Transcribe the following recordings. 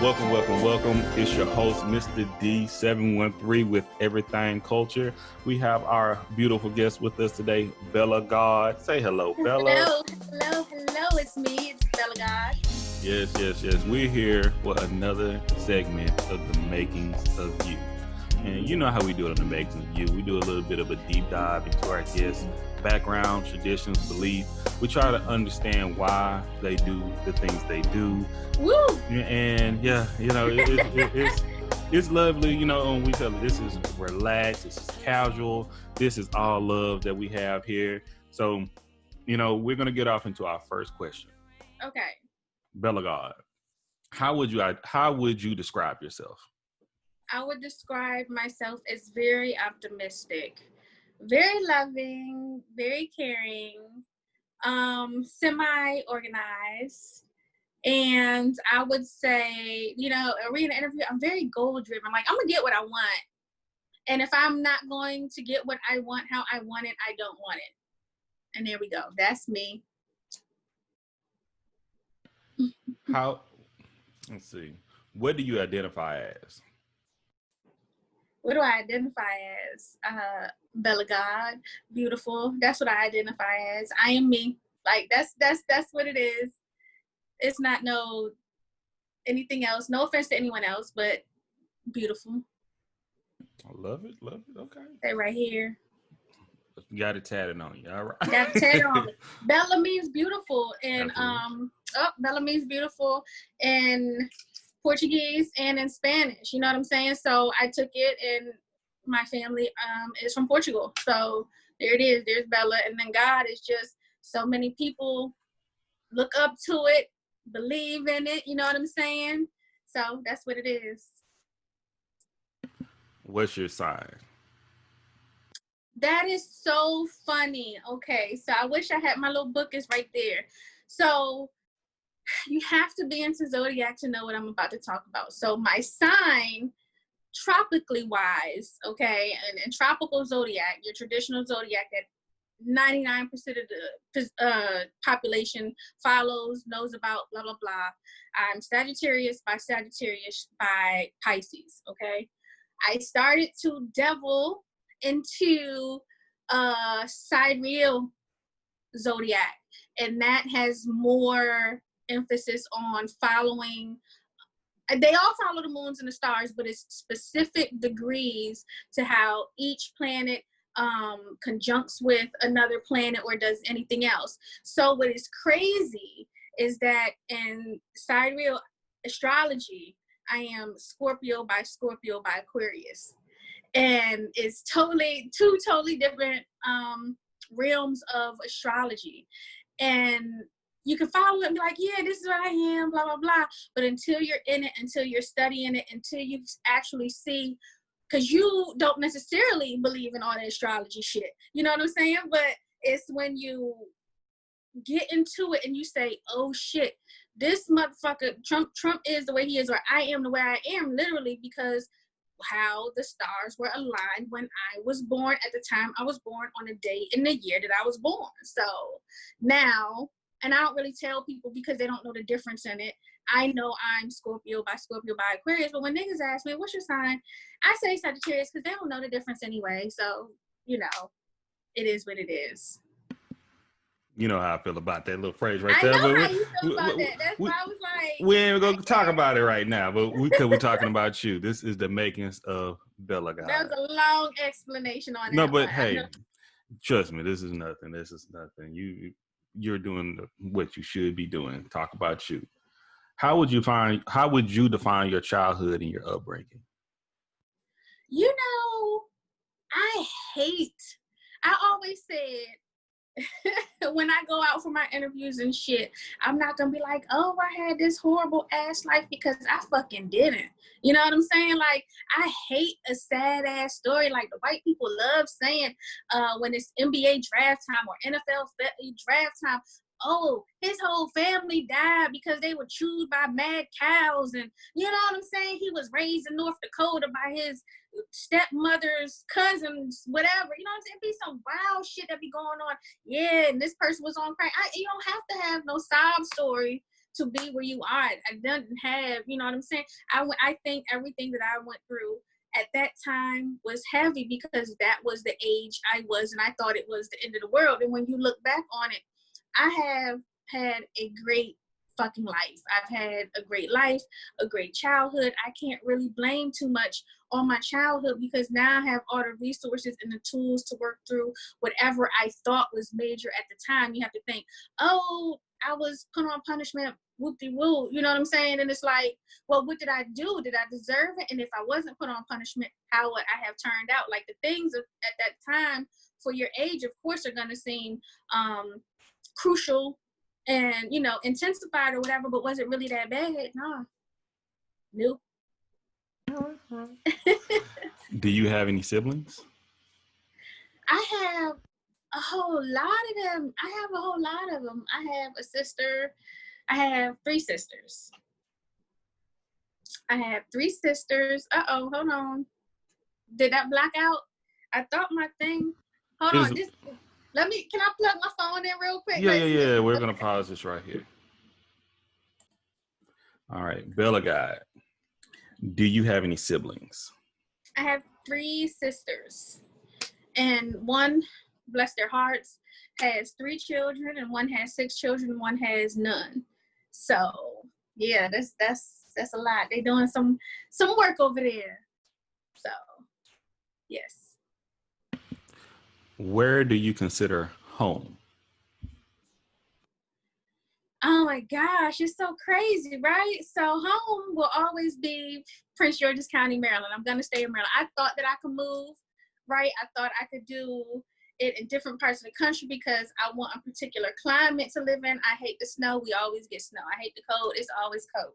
Welcome. It's your host, Mr. D713 with Everythang Culture. We have our beautiful guest with us today, Bella God. Say hello, Bella. Hello. It's me. It's Bella God. Yes. We're here for another segment of the makings of you. And you know how we do it on the makings of you. We do a little bit of a deep dive into our guests' background, traditions, beliefs. We try to understand why they do the things they do. Woo! And it's lovely, and we tell you this is relaxed, this is casual, this is all love that we have here. So, we're gonna get off into our first question. Okay. Bella God, how would you describe yourself? I would describe myself as very optimistic, very loving, very caring, semi-organized. And I would say, reading an interview, I'm very goal driven. Like, I'm going to get what I want. And if I'm not going to get what I want, how I want it, I don't want it. And there we go. That's me. Let's see. What do you identify as? What do I identify as? Bella God, beautiful. That's what I identify as. I am me. Like, that's what it is. It's not anything else. No offense to anyone else, but beautiful. I love it. Okay. Stay right here. You got it tatted on you. All right. Got it tatted on me. Bella means beautiful. And Absolutely. Bella means beautiful in Portuguese and in Spanish. You know what I'm saying? So I took it, and my family is from Portugal. So there it is. There's Bella. And then God is just so many people look up to it, believe in it. You know what I'm saying? So that's what it is. What's your sign? That is so funny. Okay, so I wish I had my little book is right there. So you have to be into zodiac to know what I'm about to talk about. So my sign, tropically wise, okay, and tropical zodiac, your traditional zodiac that 99% of the population follows, knows about, blah, blah, blah. I'm Sagittarius by Pisces, okay? I started to devil into sidereal zodiac, and that has more emphasis on following. They all follow the moons and the stars, but it's specific degrees to how each planet conjuncts with another planet or does anything else. So what is crazy is that in sidereal astrology, I am Scorpio by Aquarius. And it's two totally different realms of astrology. And you can follow it and be like, yeah, this is what I am, blah, blah, blah. But until you're in it, until you're studying it, until you actually see, because you don't necessarily believe in all the astrology shit. You know what I'm saying? But it's when you get into it and you say, oh shit, this motherfucker, Trump is the way he is, or I am the way I am, literally because how the stars were aligned when I was born at the time I was born on a day in the year that I was born. So now, and I don't really tell people because they don't know the difference in it. I know I'm Scorpio by Aquarius, but when niggas ask me, what's your sign? I say Sagittarius because they don't know the difference anyway. So, it is what it is. You know how I feel about that little phrase right there. I know how you feel about that. That's why I was like... We ain't going to talk about it right now, but because we're talking about you. This is the makings of Bella God. That was a long explanation on that. No, but hey, trust me, this is nothing. You're doing what you should be doing. Talk about you. How would you define your childhood and your upbringing? I always said, when I go out for my interviews and shit, I'm not gonna be like, oh, I had this horrible ass life, because I fucking didn't. You know what I'm saying? Like, I hate a sad ass story. Like, the white people love saying when it's NBA draft time or NFL draft time, oh, his whole family died because they were chewed by mad cows. And you know what I'm saying? He was raised in North Dakota by his stepmother's cousins, whatever. You know what I'm saying? It'd be some wild shit that be going on. Yeah, and this person was on crack. You don't have to have no sob story to be where you are. I didn't have, you know what I'm saying? I think everything that I went through at that time was heavy because that was the age I was, and I thought it was the end of the world. And when you look back on it, I have had a great fucking life. I've had a great life, a great childhood. I can't really blame too much on my childhood because now I have all the resources and the tools to work through whatever I thought was major at the time. You have to think, oh, I was put on punishment, whoop-de-woo, you know what I'm saying? And it's like, well, what did I do? Did I deserve it? And if I wasn't put on punishment, how would I have turned out? Like the things at that time for your age, of course, are going to seem crucial and, you know, intensified or whatever, but was it really that bad? Nah. Nope. Do you have any siblings? I have a whole lot of them. I have a sister. I have 3 sisters. Uh-oh, hold on. Did that black out? I thought my thing. Hold on. Can I plug my phone in real quick? Yeah. We're going to pause this right here. All right. Bella Guide. Do you have any siblings? I have 3 sisters. And one, bless their hearts, has 3 children, and one has 6 children, and one has none. So yeah, that's a lot. They doing some work over there. So yes. Where do you consider home? Oh my gosh, it's so crazy, right? So home will always be Prince George's County, Maryland. I'm gonna stay in Maryland. I thought that I could move, right? I thought I could do it in different parts of the country because I want a particular climate to live in. I hate the snow. We always get snow. I hate the cold. It's always cold.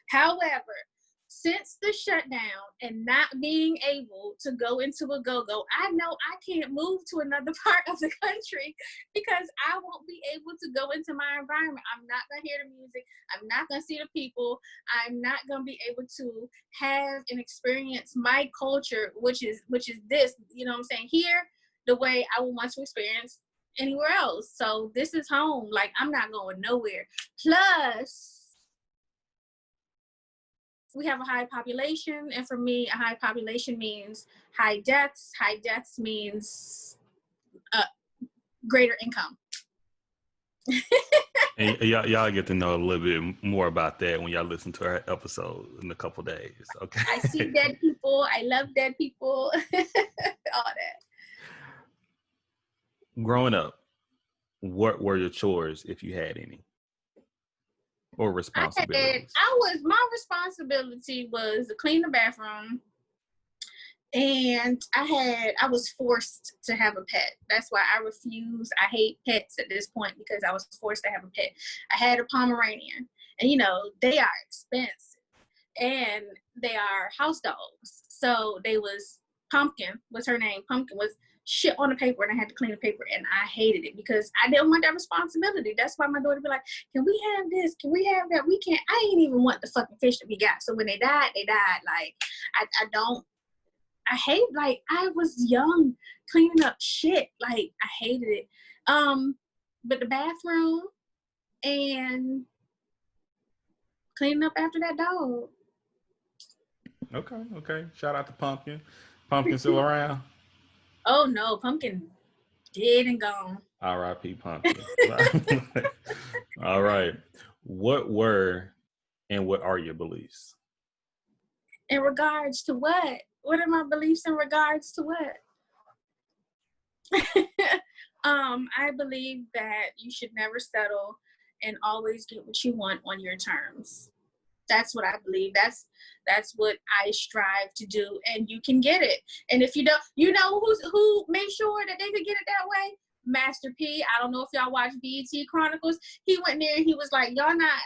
However, since the shutdown and not being able to go into a go-go, I know I can't move to another part of the country because I won't be able to go into my environment. I'm not going to hear the music. I'm not going to see the people. I'm not going to be able to have and experience my culture, which is this, you know what I'm saying, here, the way I would want to experience anywhere else. So this is home. Like, I'm not going nowhere. Plus, we have a high population, and for me, a high population means high deaths. High deaths means greater income. And y'all get to know a little bit more about that when y'all listen to our episode in a couple days. Okay. I see dead people. I love dead people. All that. Growing up, what were your chores if you had any? Or responsibilities? My responsibility was to clean the bathroom, and I was forced to have a pet. That's why I refuse. I hate pets at this point because I was forced to have a pet. I had a Pomeranian, and you know, they are expensive, and they are house dogs. So Pumpkin was her name. Pumpkin was shit on the paper, and I had to clean the paper, and I hated it because I didn't want that responsibility. That's why my daughter be like, can we have this? Can we have that? We can't. I ain't even want the fucking fish that we got. So when they died, they died. Like, I hate, like, I was young cleaning up shit. Like, I hated it. But the bathroom and cleaning up after that dog. Okay. Shout out to Pumpkin. Pumpkin still around? Oh no, Pumpkin dead and gone. R.I.P. Pumpkin. All right. What were and what are your beliefs? In regards to what? What are my beliefs in regards to what? I believe that you should never settle and always get what you want on your terms. That's what I believe. That's what I strive to do, and you can get it. And if you don't, you know who made sure that they could get it that way? Master P. I don't know if y'all watch BET Chronicles. He went there and he was like, y'all not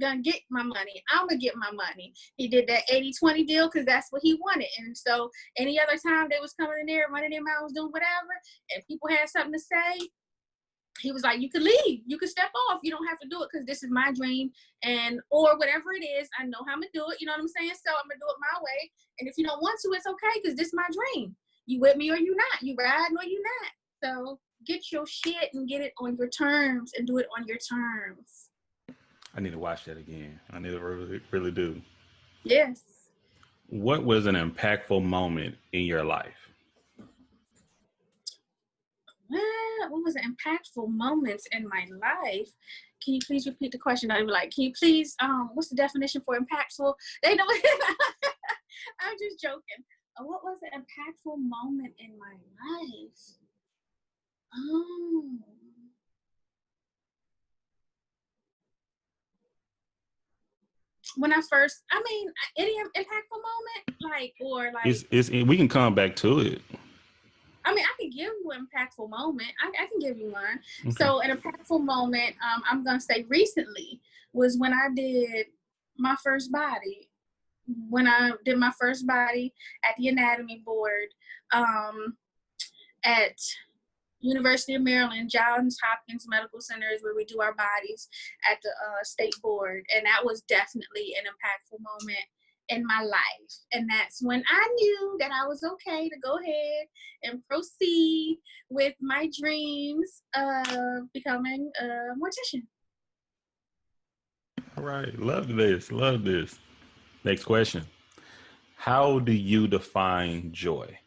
gonna get my money. I'm gonna get my money. He did that 80-20 deal because that's what he wanted. And so any other time they was coming in there, running their mouths, doing whatever, and people had something to say, he was like, you could leave, you could step off, you don't have to do it because this is my dream, and or whatever it is, I know how I'm gonna do it, you know what I'm saying? So I'm gonna do it my way, and if you don't want to, it's okay because this is my dream. You with me or you not, you riding or you not. So get your shit and get it on your terms and do it on your terms. I need to watch that again. I need to really, really do. Yes. What was an impactful moment in your life? What was impactful moments in my life? Can you please repeat the question? I'd be like, can you please, what's the definition for impactful? They know. I'm just joking. What was an impactful moment in my life? Oh, when I first, I mean, any impactful moment, like, It's we can come back to it. I mean, I can give you an impactful moment. I can give you one. Okay. So, an impactful moment, I'm going to say recently, was when I did my first body. When I did my first body at the anatomy board at University of Maryland, Johns Hopkins Medical Center is where we do our bodies at the state board. And that was definitely an impactful moment in my life. And that's when I knew that I was okay to go ahead and proceed with my dreams of becoming a mortician. All right. Love this. Love this. Next question. How do you define joy?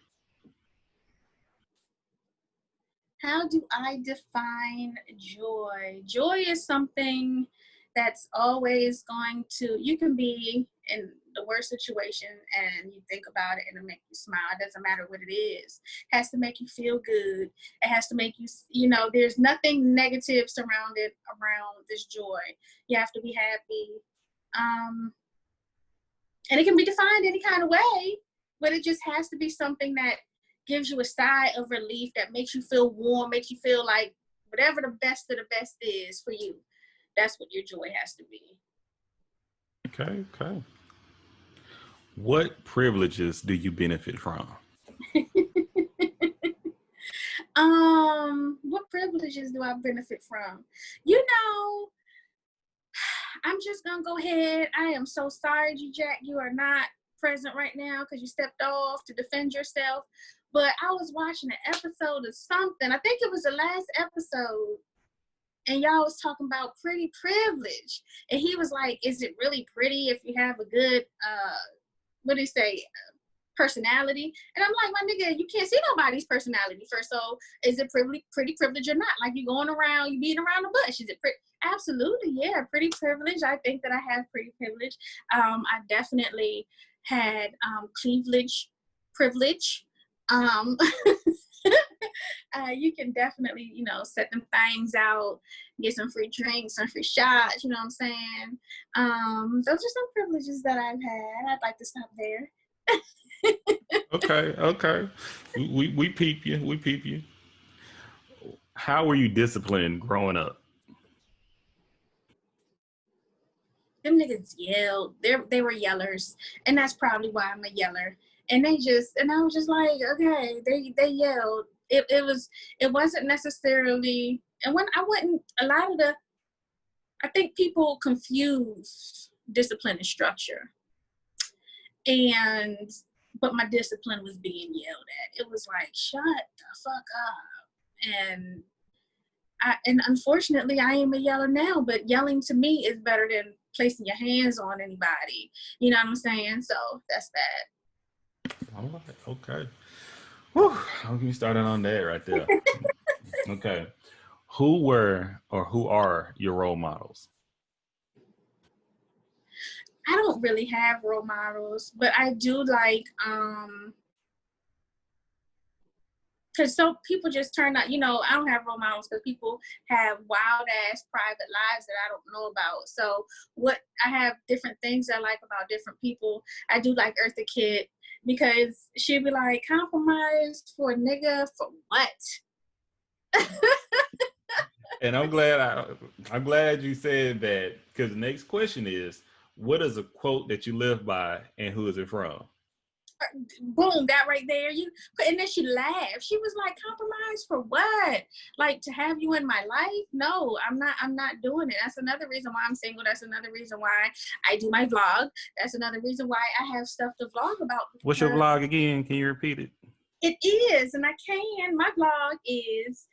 How do I define joy? Joy is something that's always going to, you can be in the worst situation and you think about it and it make you smile. It doesn't matter what it is. It has to make you feel good. It has to make you, there's nothing negative surrounded around this joy. You have to be happy. And it can be defined any kind of way, but it just has to be something that gives you a sigh of relief, that makes you feel warm, makes you feel like whatever the best of the best is for you. That's what your joy has to be. Okay. Okay. What privileges do you benefit from? What privileges do I benefit from? You know, I'm just gonna go ahead. I am so sorry, Jack, you are not present right now because you stepped off to defend yourself. But I was watching an episode of something. I think it was the last episode. And y'all was talking about pretty privilege. And he was like, is it really pretty if you have a good, what do you say, personality? And I'm like, my nigga, you can't see nobody's personality first. So is it pretty privilege or not? Like you going around, you beating around the bush. Is it pretty? Absolutely, yeah, pretty privilege. I think that I have pretty privilege. I definitely had cleavage privilege. You can definitely, set them things out, get some free drinks, some free shots, you know what I'm saying? Those are some privileges that I've had. I'd like to stop there. Okay. Okay. We peep you. We peep you. How were you disciplined growing up? Them niggas yelled. They were yellers, and that's probably why I'm a yeller. And I was just like, okay, they yelled. It wasn't necessarily, and when I wouldn't, I think people confuse discipline and structure. But my discipline was being yelled at. It was like, shut the fuck up. And unfortunately, I am a yeller now, but yelling to me is better than placing your hands on anybody. You know what I'm saying? So that's that. All right. Okay. Whew. I'll get started on that right there. Okay. Who were or who are your role models? I don't really have role models, but I do like, because so people just turn out, I don't have role models because people have wild ass private lives that I don't know about. So I have different things I like about different people. I do like Eartha Kitt because she'd be like, compromise for a nigga for what? And I'm glad you said that, because the next question is, what is a quote that you live by and who is it from? Boom, that right there. And then she laughed. She was like, compromise for what? Like, to have you in my life? No, I'm not doing it. That's another reason why I'm single. That's another reason why I do my vlog. That's another reason why I have stuff to vlog about. What's your vlog again? Can you repeat it? It is, and I can. My vlog is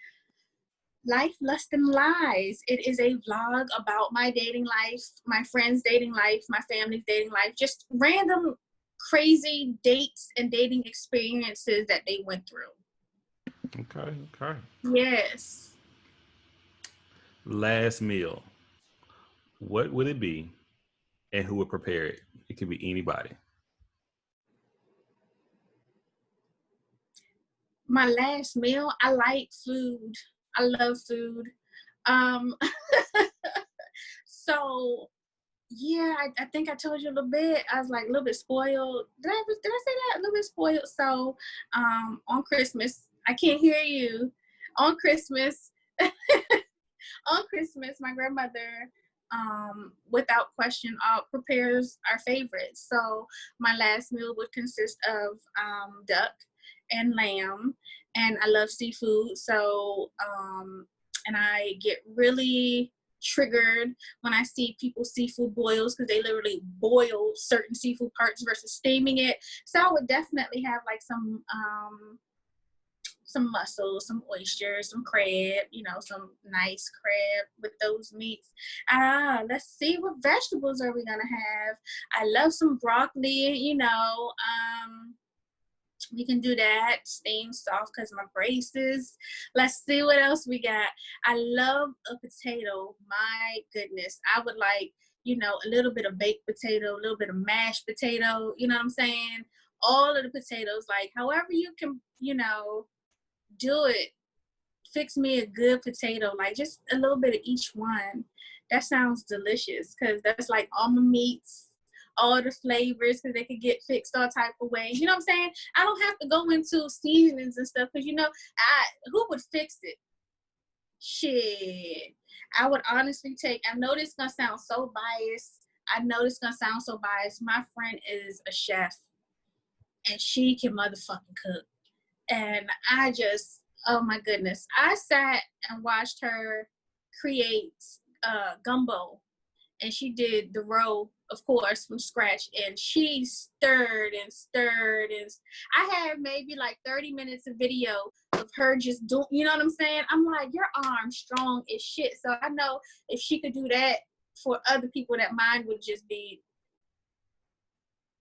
Life, Lust, and Lies. It is a vlog about my dating life, my friends' dating life, my family's dating life, just random crazy dates and dating experiences that they went through. Okay, okay. Yes. Last meal. What would it be and who would prepare it? It could be anybody. My last meal, I like food. I love food. Um, so yeah, I think I told you a little bit. I was like a little bit spoiled. Did I say that? A little bit spoiled. So on Christmas, I can't hear you. On Christmas, on Christmas, my grandmother, without question, prepares our favorites. So my last meal would consist of duck and lamb, and I love seafood. So, and I get really triggered when I see people seafood boils because they literally boil certain seafood parts versus steaming it. So I would definitely have like some mussels, some oysters, some crab, some nice crab with those meats. Let's see, what vegetables are we gonna have? I love some broccoli, we can do that, steamed soft because my braces. Let's see what else we got. I love a potato. My goodness. I would like, a little bit of baked potato, a little bit of mashed potato, you know what I'm saying? All of the potatoes, like however you can, do it. Fix me a good potato, like just a little bit of each one. That sounds delicious because that's like all my meats, all the flavors, because they could get fixed all type of ways. You know what I'm saying? I don't have to go into seasonings and stuff because who would fix it? Shit. I would honestly I know this gonna sound so biased. My friend is a chef and she can motherfucking cook. And oh my goodness, I sat and watched her create gumbo, and she did the roe, of course, from scratch, and she stirred and stirred, and I had maybe like 30 minutes of video of her just doing, you know what I'm saying? I'm like, your arm's strong as shit. So I know if she could do that for other people, that mine would just be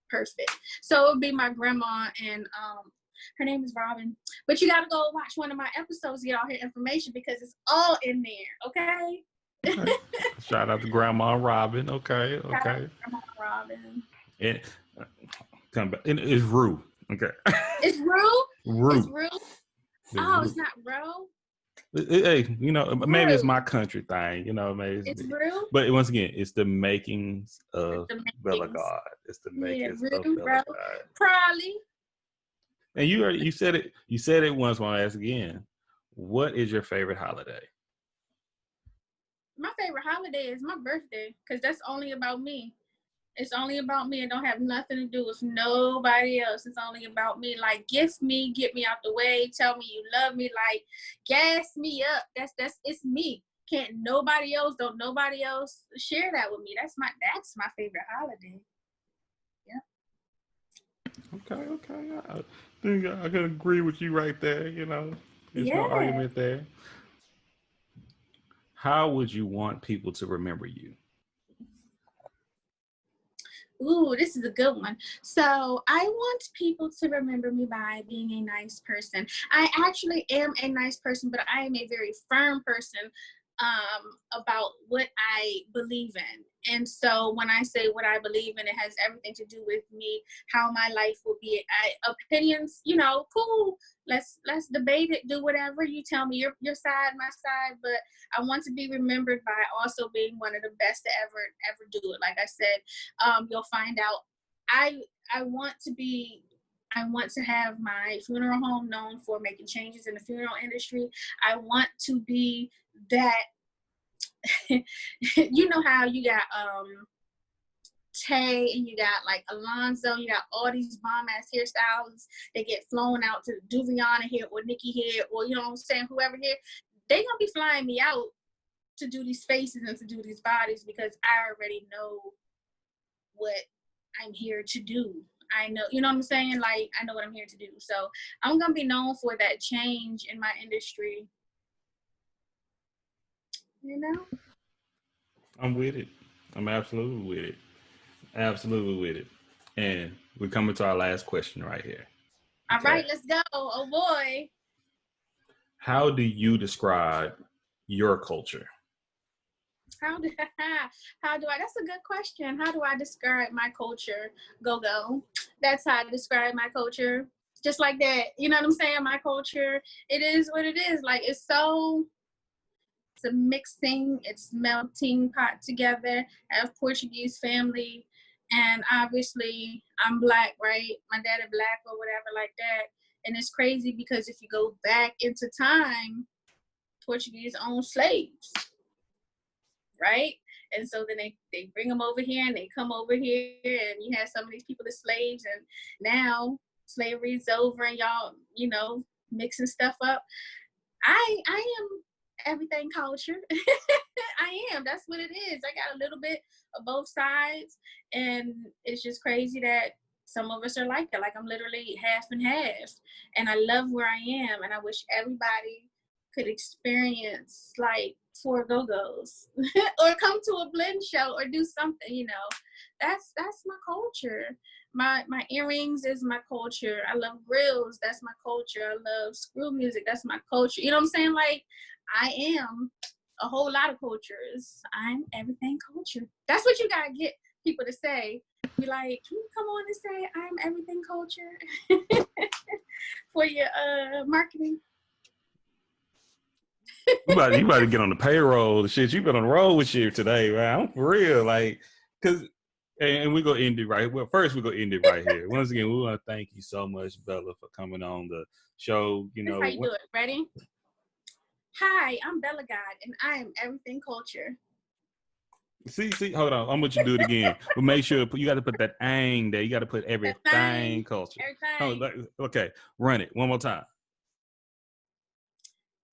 perfect. So it would be my grandma, and her name is Robin. But you gotta go watch one of my episodes to get all her information because it's all in there, okay? Okay. Shout out to Grandma Robin. Okay, okay. Grandma Robin. And come back. And it's Rue. Okay. It's Rue? Rue. It's Rue? Oh, it's not Ro? Hey, maybe Rue. it's my country thing, maybe It's Rue? but once again, it's the makings of It's the Bella makings. God. It's the Yeah, makings of Rue, Bella Ro. God. Probably. And you said it. You said it once. Want to ask again? What is your favorite holiday? My favorite holiday is my birthday because that's only about me. It's only about me. It don't have nothing to do with nobody else. It's only about me. Like, gift me, get me out the way, tell me you love me, like, gas me up. It's me. Don't nobody else share that with me. That's my favorite holiday. Yeah. Okay. I think I can agree with you right there. There's no Yeah. argument there. How would you want people to remember you? Ooh, this is a good one. So I want people to remember me by being a nice person. I actually am a nice person, but I am a very firm person about what I believe in. And so when I say what I believe in, it has everything to do with me, how my life will be. Opinions, cool. Let's debate it. Do whatever you tell me. Your side, my side. But I want to be remembered by also being one of the best to ever do it. Like I said, you'll find out. I want to have my funeral home known for making changes in the funeral industry. I want to be that. You know how you got Tay and you got like Alonzo, you got all these bomb ass hairstylists that get flown out to Duviana here or Nikki here or you know what I'm saying, whoever here, they gonna be flying me out to do these faces and to do these bodies because I already know what I'm here to do. I know, you know what I'm saying? Like, I know what I'm here to do. So I'm gonna be known for that change in my industry You know. I'm with it. I'm absolutely with it. Absolutely with it. And we're coming to our last question right here. All Okay. right, let's go. Oh boy. How do you describe your culture? How do how do I? That's a good question. How do I describe my culture? Go go. That's how I describe my culture. Just like that. You know what I'm saying? My culture. It is what it is. Like it's a mixing, it's melting pot together. I have Portuguese family, and obviously I'm black, right? My dad is black or whatever like that. And it's crazy because if you go back into time, Portuguese owned slaves, right? And so then they bring them over here and they come over here and you have some of these people as slaves, and now slavery's over and y'all, mixing stuff up. I am everything culture. I am. That's what it is. I got a little bit of both sides, and it's just crazy that some of us are like that. Like I'm literally half and half, and I love where I am, and I wish everybody could experience like four go-go's or come to a blend show or do something. That's my culture. My earrings is my culture. I love grills. That's my culture. I love screw music. That's my culture. You know what I'm saying? Like I am a whole lot of cultures. I'm everything culture. That's what you gotta get people to say. Be like, can you come on and say I'm everything culture for your marketing? You about to get on the payroll. Shit, you been on the road with shit today, man. I'm for real, like, cause, and we're gonna end it right. Well, first we're gonna end it right here. Once again, we want to thank you so much, Bella, for coming on the show. This is how you do it. Ready? Hi, I'm Bella God, and I am everything culture. See, hold on. I'm gonna you do it again. But make sure you got to put that "ang" there. You got to put everything culture. Everything. Okay, run it one more time.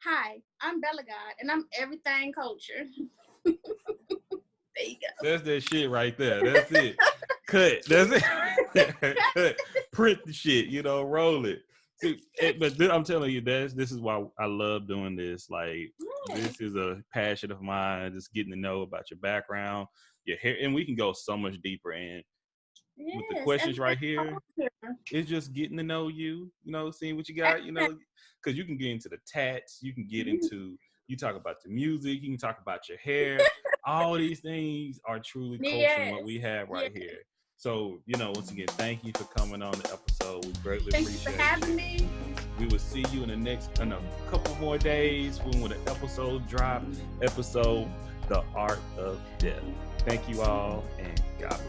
Hi, I'm Bella God, and I'm everything culture. There you go. That's that shit right there. That's it. Cut. That's it. Cut. Print the shit. Roll it. See, but I'm telling you, this is why I love doing this. Like, this is a passion of mine. Just getting to know about your background, your hair, and we can go so much deeper in. Yes, with the questions right here. It's just getting to know you. Seeing what you got. Because you can get into the tats. You can get into. You talk about the music. You can talk about your hair. All these things are truly culture in what we have right here. So, once again, thank you for coming on the episode. We greatly appreciate it. Thank you for having me. We will see you in a couple more days when the episode drop. The Art of Death. Thank you all, and God